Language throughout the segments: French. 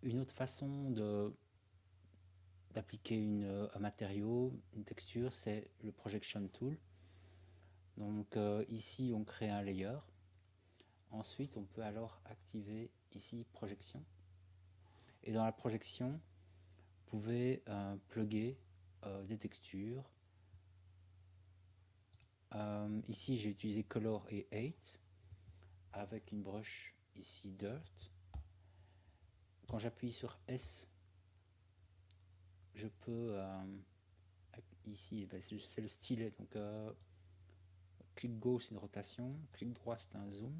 une autre façon d'appliquer un matériau, une texture, c'est le Projection Tool. Donc ici, on crée un layer. Ensuite, on peut alors activer ici Projection. Et dans la projection, vous pouvez plugger des textures. Ici, j'ai utilisé Color et 8 avec une brush ici Dirt. Quand j'appuie sur S, je peux ici, c'est le stylet. Donc clic gauche c'est une rotation, clic droit c'est un zoom,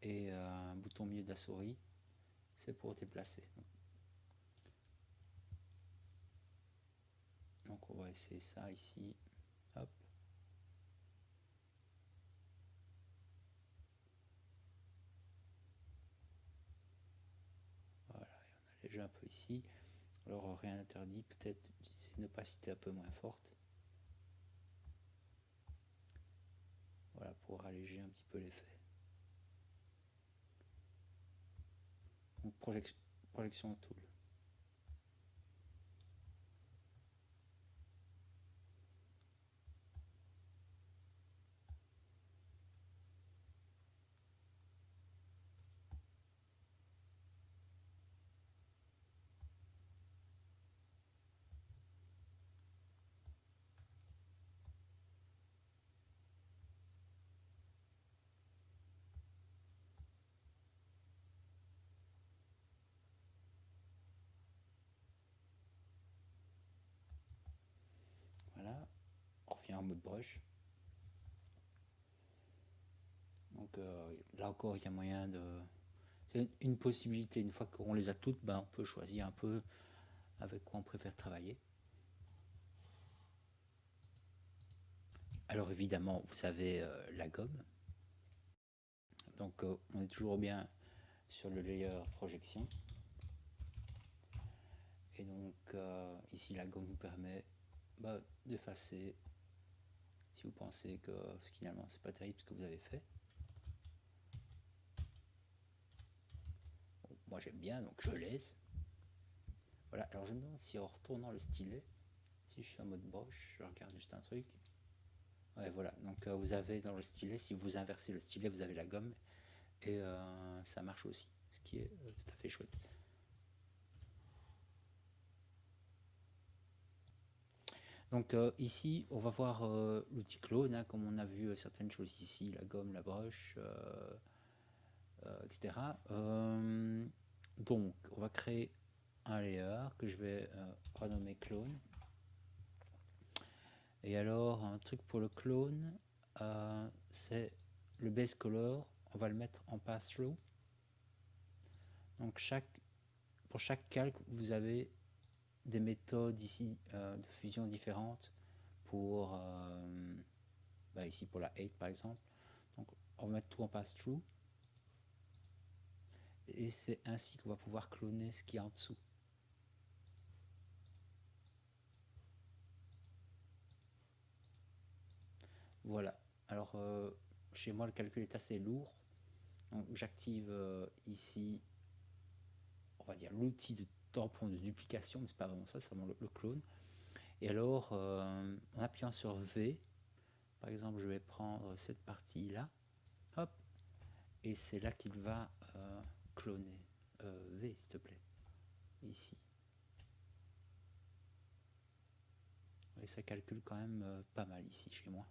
et un bouton milieu de la souris c'est pour déplacer. Donc on va essayer ça ici. Hop. Voilà, et on a déjà un peu ici. Alors rien n'interdit peut-être d'utiliser une opacité un peu moins forte. Voilà, pour alléger un petit peu l'effet. Donc projection tool. Voilà, on revient en mode brush. Donc là encore, il y a moyen de... C'est une possibilité, une fois qu'on les a toutes, ben, on peut choisir un peu avec quoi on préfère travailler. Alors évidemment, vous avez la gomme. Donc on est toujours bien sur le layer projection. Et donc ici, la gomme vous permet d'effacer si vous pensez que finalement c'est pas terrible ce que vous avez fait. Bon, moi j'aime bien, donc je laisse. Voilà, alors je me demande si en retournant le stylet, si je suis en mode brush, je regarde juste un truc. Ouais, voilà, donc vous avez dans le stylet, si vous inversez le stylet, vous avez la gomme, et ça marche aussi, ce qui est tout à fait chouette. Donc ici, on va voir l'outil clone, hein, comme on a vu certaines choses ici, la gomme, la broche, etc. Donc, on va créer un layer que je vais renommer clone. Et alors, un truc pour le clone, c'est le base color, on va le mettre en pass-through. Donc, pour chaque calque, vous avez des méthodes ici de fusion différentes pour ici pour la 8 par exemple. Donc on va mettre tout en pass-through et c'est ainsi qu'on va pouvoir cloner ce qui est en dessous. Voilà, alors chez moi le calcul est assez lourd, donc j'active ici on va dire l'outil de tampon de duplication, mais c'est pas vraiment ça, c'est vraiment le clone. Et alors en appuyant sur V, par exemple je vais prendre cette partie là, hop, et c'est là qu'il va cloner. V s'il te plaît, ici. Et ça calcule quand même pas mal ici chez moi.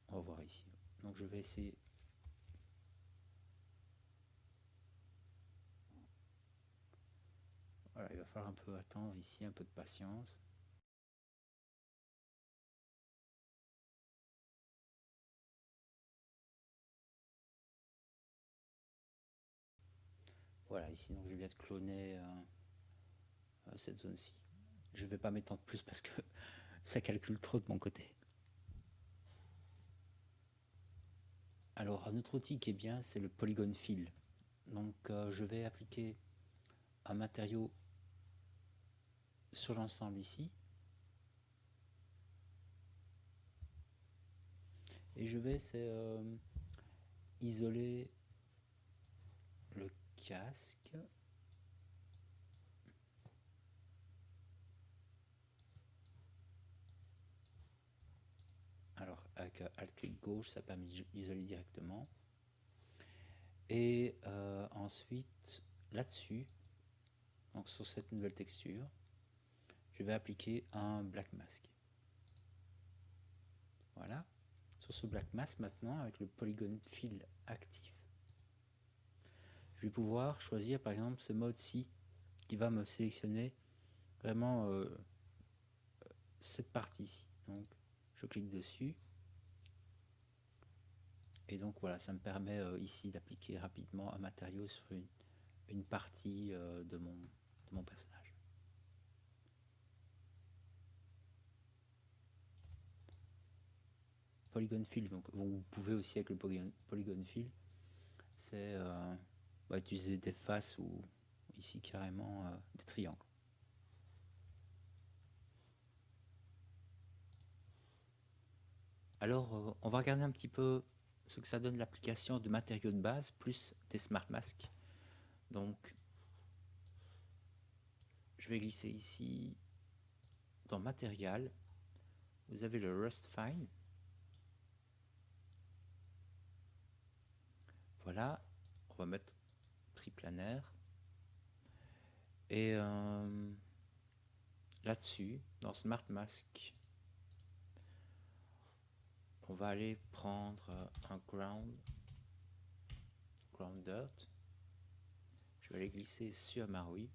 On va voir ici. Donc je vais essayer. Voilà, il va falloir un peu attendre ici, un peu de patience. Voilà, ici donc je viens de cloner cette zone-ci. Je ne vais pas m'étendre plus parce que ça calcule trop de mon côté. Alors un autre outil qui est bien, c'est le Polygon Fill. Donc je vais appliquer un matériau sur l'ensemble ici. Et je vais isoler le casque. Alors avec Alt-clic gauche, ça permet d'isoler directement. Et ensuite, là-dessus, donc sur cette nouvelle texture, je vais appliquer un black mask. Voilà. Sur ce black mask maintenant, avec le polygon fill actif, je vais pouvoir choisir par exemple ce mode-ci qui va me sélectionner vraiment cette partie-ci. Donc je clique dessus. Et donc voilà, ça me permet ici d'appliquer rapidement un matériau sur une partie de mon personnage. Polygon fill, donc vous pouvez aussi avec le polygon fill, c'est utiliser des faces ou ici carrément des triangles. Alors on va regarder un petit peu ce que ça donne l'application de matériaux de base plus des smart masks. Donc je vais glisser ici dans matériel, vous avez le Rust Fine. Voilà, on va mettre triplanaire. Et là-dessus, dans Smart Mask, on va aller prendre un ground dirt. Je vais aller glisser sur Maui.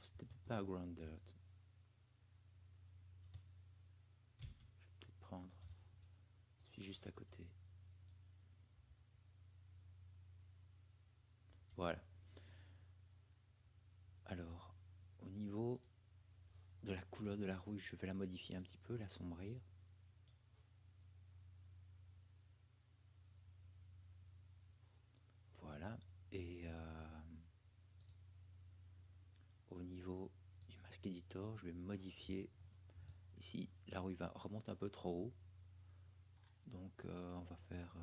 C'était pas ground dirt. Je vais peut-être prendre celui juste à côté. Voilà. Alors, au niveau de la couleur de la rouille, je vais la modifier un petit peu, l'assombrir. Voilà. Et au niveau du mask editor, je vais modifier. Ici, la rouille va remonter un peu trop haut. Donc, on va faire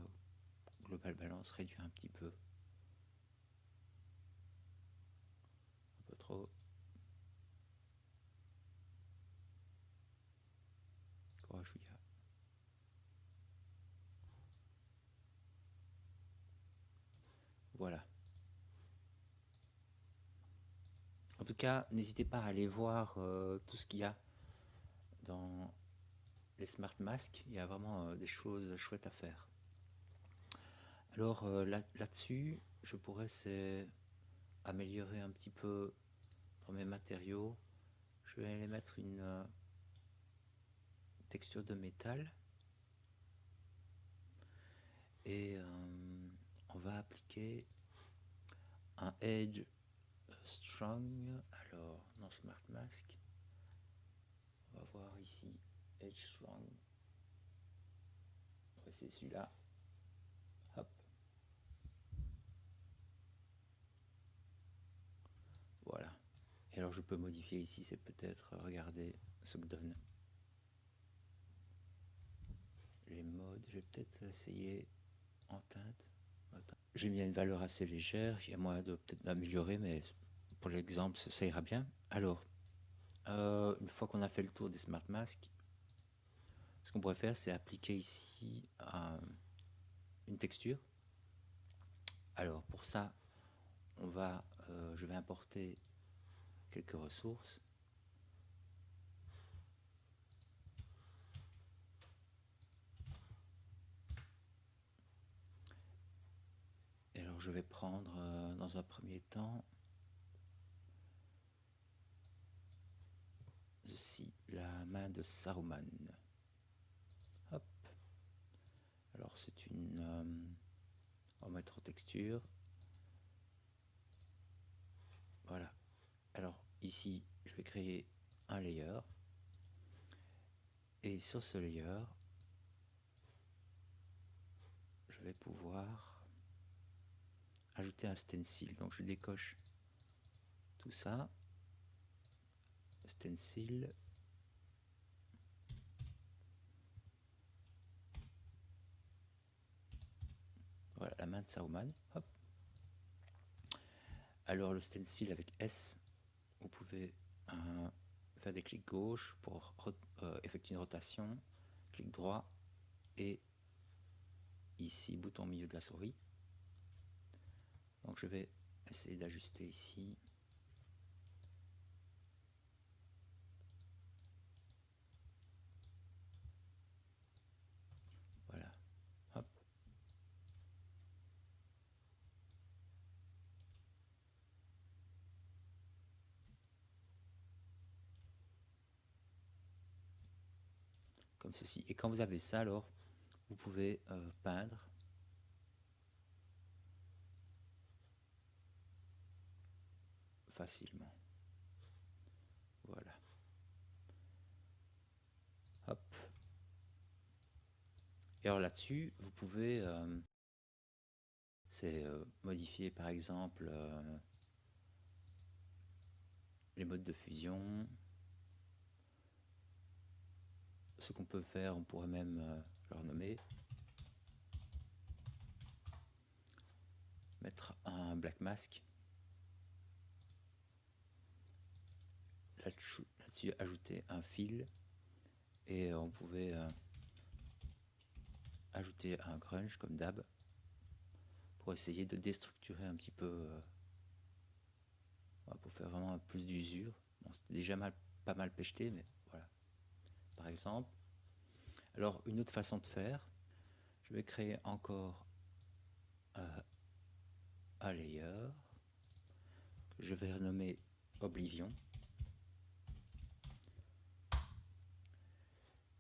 global balance, réduire un petit peu. Un peu trop. Corachouilla. Voilà. En tout cas, n'hésitez pas à aller voir tout ce qu'il y a dans les smart masks. Il y a vraiment des choses chouettes à faire. Alors là-dessus, je pourrais améliorer un petit peu dans mes matériaux. Je vais aller mettre une texture de métal. Et on va appliquer un edge strong. Alors dans smart mask, on va voir ici edge strong. On va essayer celui-là. Hop. Voilà. Et alors je peux modifier ici, c'est peut-être regarder ce que donne les modes. Je vais peut-être essayer en teinte. J'ai mis une valeur assez légère. Il y a moyen de peut-être d'améliorer, mais pour l'exemple, ça ira bien. Alors, une fois qu'on a fait le tour des smart masks, ce qu'on pourrait faire, c'est appliquer ici une texture. Alors pour ça, je vais importer quelques ressources. Et alors je vais prendre dans un premier temps ceci, la main de Saruman. Hop. Alors c'est on va mettre en texture. Voilà. Alors ici, je vais créer un layer. Et sur ce layer, je vais pouvoir ajouter un stencil. Donc je décoche tout ça. stencil. Voilà la main de Saruman. Hop. Alors le stencil avec S, vous pouvez faire des clics gauche pour effectuer une rotation, clic droit et ici bouton au milieu de la souris. Donc je vais essayer d'ajuster ici. Voilà. Hop. Comme ceci. Et quand vous avez ça, alors vous pouvez peindre. Facilement. Voilà. Hop. Et alors là-dessus, vous pouvez modifier par exemple les modes de fusion. Ce qu'on peut faire, on pourrait même le renommer. Mettre un black mask. Là-dessus, ajouter un fil. Et on pouvait ajouter un grunge comme d'hab pour essayer de déstructurer un petit peu pour faire vraiment plus d'usure. Bon, c'était déjà pas mal pecheté, mais voilà. Par exemple. Alors, une autre façon de faire, je vais créer encore un layer. Je vais renommer Oblivion.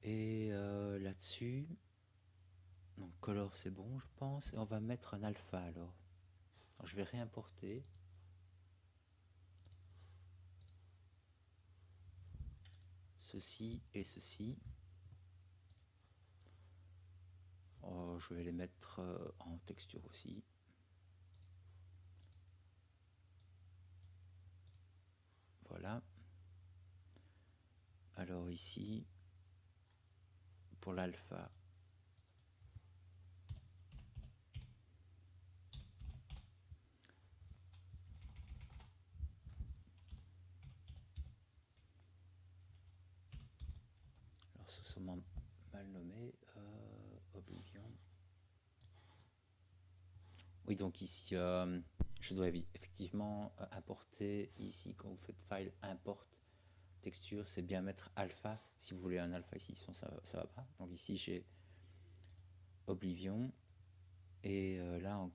Et là-dessus, donc color c'est bon je pense, et on va mettre un alpha alors. Alors je vais réimporter. Ceci et ceci. Oh, je vais les mettre en texture aussi. Voilà. Alors ici, pour l'alpha, alors c'est sûrement mal nommé, Oblivion. Oui, donc ici, je dois effectivement importer ici, quand vous faites file import texture, c'est bien mettre alpha. Si vous voulez un alpha ici, sinon ça va pas. Donc ici, j'ai Oblivion. Et là, en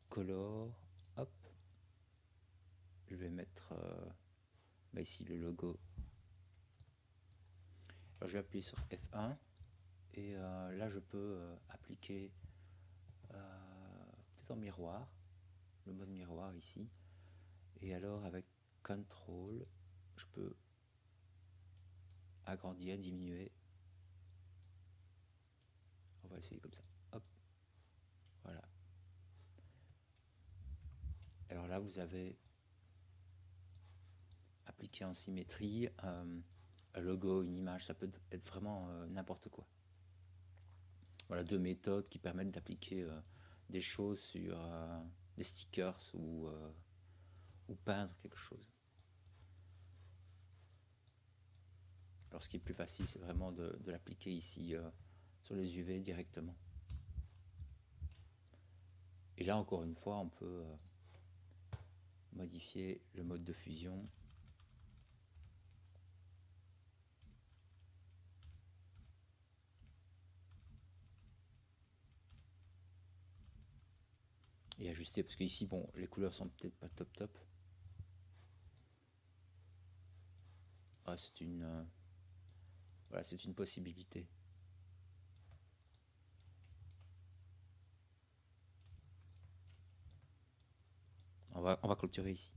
color, hop, je vais mettre ici le logo. Alors, je vais appuyer sur F1. Et là, je peux appliquer peut-être en miroir, le mode miroir ici. Et alors, avec CTRL, je peux agrandir, diminuer. On va essayer comme ça. Hop. Voilà. Alors là, vous avez appliqué en symétrie un logo, une image. Ça peut être vraiment n'importe quoi. Voilà, deux méthodes qui permettent d'appliquer des choses sur des stickers ou peindre quelque chose. Alors ce qui est plus facile, c'est vraiment de l'appliquer ici sur les UV directement. Et là, encore une fois, on peut modifier le mode de fusion. Et ajuster, parce qu'ici, bon, les couleurs sont peut-être pas top. Ah, c'est une possibilité. On va clôturer ici.